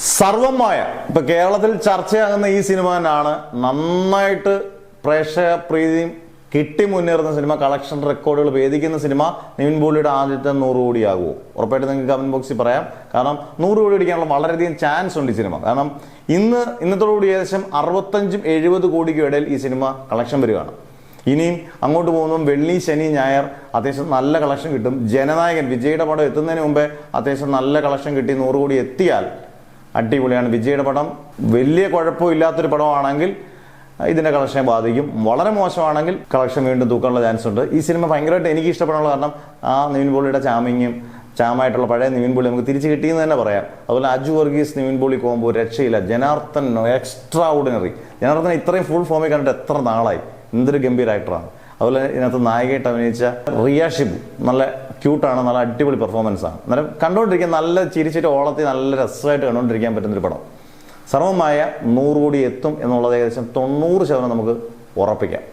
സർവമായ ഇപ്പൊ കേരളത്തിൽ ചർച്ചയാകുന്ന ഈ സിനിമ തന്നെയാണ് നന്നായിട്ട് പ്രേക്ഷക പ്രീതിയും കിട്ടി മുന്നേറുന്ന സിനിമ, കളക്ഷൻ റെക്കോർഡുകൾ ഭേദിക്കുന്ന സിനിമ. നിവിൻ പോളിയുടെ ആദ്യത്തെ 100 കോടിയാകുമോ? ഉറപ്പായിട്ട് നിങ്ങൾക്ക് കമന്റ് ബോക്സിൽ പറയാം. കാരണം 100 കോടി അടിക്കാനുള്ള വളരെയധികം ചാൻസ് ഉണ്ട് ഈ സിനിമ. കാരണം ഇന്നത്തോടുകൂടി ഏകദേശം 65-70 കോടിക്കും ഇടയിൽ ഈ സിനിമ കളക്ഷൻ വരികയാണ്. ഇനിയും അങ്ങോട്ട് പോകുമ്പോൾ വെള്ളി, ശനി, ഞായർ അത്യാവശ്യം നല്ല കളക്ഷൻ കിട്ടും. ജനനായകൻ വിജയുടെ പടം എത്തുന്നതിന് മുമ്പേ അത്യാവശ്യം നല്ല കളക്ഷൻ കിട്ടി 100 കോടി എത്തിയാൽ അടിപൊളിയാണ്. വിജയുടെ പടം വലിയ കുഴപ്പമില്ലാത്തൊരു പടമാണെങ്കിൽ ഇതിന്റെ കളക്ഷനെ ബാധിക്കും. വളരെ മോശമാണെങ്കിൽ കളക്ഷൻ വീണ്ടും തൂക്കാനുള്ള ചാൻസ് ഉണ്ട്. ഈ സിനിമ ഭയങ്കരമായിട്ട് എനിക്ക് ഇഷ്ടപ്പെടാനുള്ള കാരണം ആ നിവിൻ പോളിയുടെ ചാമായിട്ടുള്ള പഴയ നിവിൻ പോളി നമുക്ക് തിരിച്ചു കിട്ടിയെന്ന് തന്നെ പറയാം. അതുപോലെ അജു വർഗീസ് നിവിൻ പോളി കോമ്പോ രക്ഷയില്ല. Janardhan extra ordinary. ജനാർദ്ദൻ ഇത്രയും ഫുൾ ഫോമിൽ കണ്ടിട്ട് എത്ര നാളായി. എന്തൊരു ഗംഭീര ആക്ടറാണ്. അതുപോലെ ഇതിനകത്ത് നായികയായിട്ട് അഭിനയിച്ച റിയ ഷിബു നല്ല ക്യൂട്ടാണ്, നല്ല അടിപൊളി പെർഫോമൻസ് ആണ്. അന്നേരം കണ്ടുകൊണ്ടിരിക്കാൻ നല്ല ചിരിച്ചിട്ട് ഓളത്തിൽ നല്ല രസമായിട്ട് കണ്ടുകൊണ്ടിരിക്കാൻ പറ്റുന്നൊരു പടം. സർവമായ 100 കോടി എത്തും എന്നുള്ളത് ഏകദേശം 90% നമുക്ക് ഉറപ്പിക്കാം.